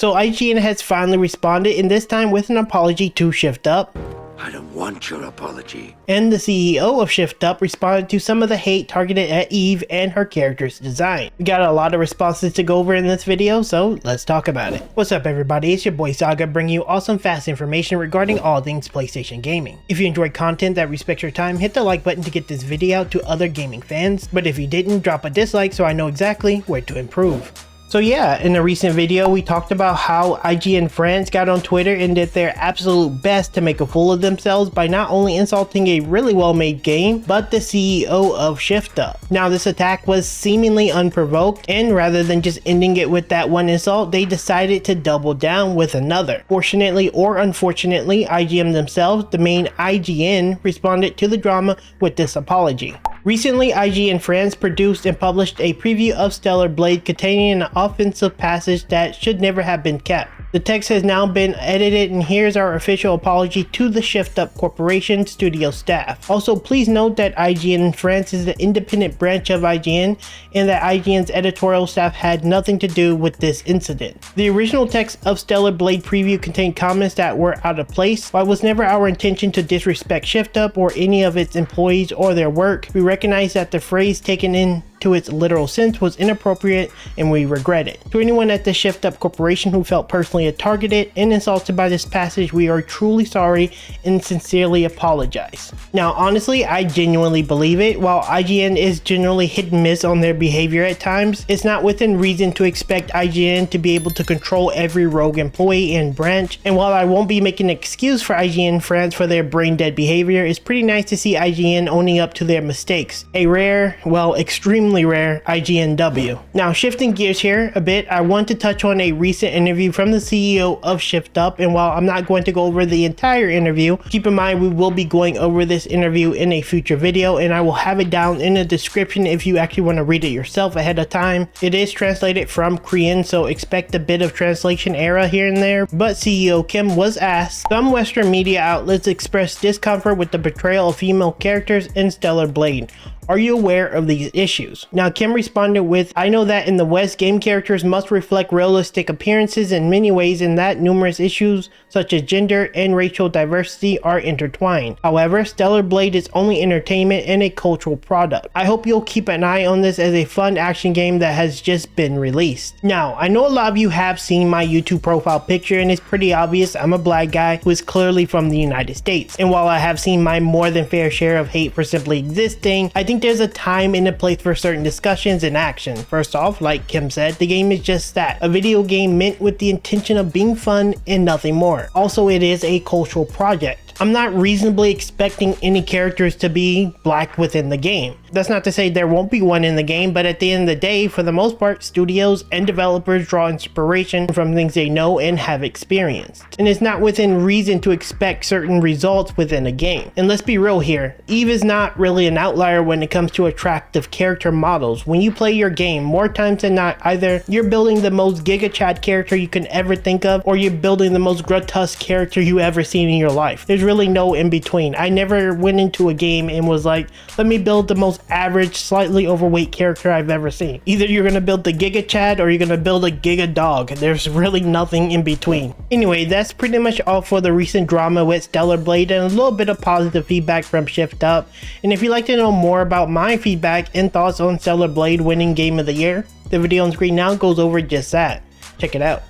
So IGN has finally responded, and this time with an apology to Shift Up. I don't want your apology. And the CEO of Shift Up responded to some of the hate targeted at Eve and her character's design. We got a lot of responses to go over in this video, so let's talk about it. What's up everybody, it's your boy Saga bringing you awesome fast information regarding all things PlayStation gaming. If you enjoy content that respects your time, hit the like button to get this video out to other gaming fans, but if you didn't, drop a dislike so I know exactly where to improve. So yeah, in a recent video we talked about how IGN France got on Twitter and did their absolute best to make a fool of themselves by not only insulting a really well made game, but the CEO of Shift Up. Now this attack was seemingly unprovoked, and rather than just ending it with that one insult, they decided to double down with another. Fortunately or unfortunately, IGN themselves, the main IGN, responded to the drama with this apology. Recently, IGN France produced and published a preview of stellarblade containing an offensive passage that should never have been kept. The text has now been edited, and here's our official apology to the Shift Up Corporation studio staff. Also, please note that IGN France is an independent branch of IGN, and that IGN's editorial staff had nothing to do with this incident. The original text of stellarblade preview contained comments that were out of place. While it was never our intention to disrespect Shift Up or any of its employees or their work, we recognize that the phrase taken into its literal sense was inappropriate, and we regret it. To anyone at the Shift Up Corporation who felt personally targeted and insulted by this passage, we are truly sorry and sincerely apologize. Now honestly, I genuinely believe it. While IGN is generally hit and miss on their behavior at times, it's not within reason to expect IGN to be able to control every rogue employee and branch, and while I won't be making an excuse for IGN France for their brain dead behavior, it's pretty nice to see IGN owning up to their mistakes. A rare, well, extremely rare IGNW. Now shifting gears here a bit, I want to touch on a recent interview from the CEO of Shift Up, and while I'm not going to go over the entire interview, keep in mind we will be going over this interview in a future video, and I will have it down in the description if you actually want to read it yourself ahead of time. It is translated from Korean, so expect a bit of translation error here and there, but CEO Kim was asked, some Western media outlets expressed discomfort with the portrayal of female characters in stellarblade. Are you aware of these issues? Now Kim responded with, I know that in the West, game characters must reflect realistic appearances in many ways, and that numerous issues such as gender and racial diversity are intertwined. However, stellarblade is only entertainment and a cultural product. I hope you'll keep an eye on this as a fun action game that has just been released. Now, I know a lot of you have seen my YouTube profile picture, and it's pretty obvious I'm a black guy who is clearly from the United States. And while I have seen my more than fair share of hate for simply existing, I think there's a time and a place for certain discussions and action. First off, like Kim said, the game is just that, a video game meant with the intention of being fun and nothing more. Also, it is a cultural project. I'm not reasonably expecting any characters to be black within the game. That's not to say there won't be one in the game, but at the end of the day, for the most part, studios and developers draw inspiration from things they know and have experienced. And it's not within reason to expect certain results within a game. And let's be real here, Eve is not really an outlier when it comes to attractive character models. When you play your game, more times than not, either you're building the most Giga Chad character you can ever think of, or you're building the most grotesque character you ever seen in your life. There's really no in between. I never went into a game and was like, let me build the most average, slightly overweight character I've ever seen. Either you're gonna build the Giga Chad or you're gonna build a Giga Dog. There's really nothing in between. Anyway, that's pretty much all for the recent drama with stellarblade and a little bit of positive feedback from Shift Up. And if you'd like to know more about my feedback and thoughts on stellarblade winning Game of the Year, the video on screen now goes over just that. Check it out.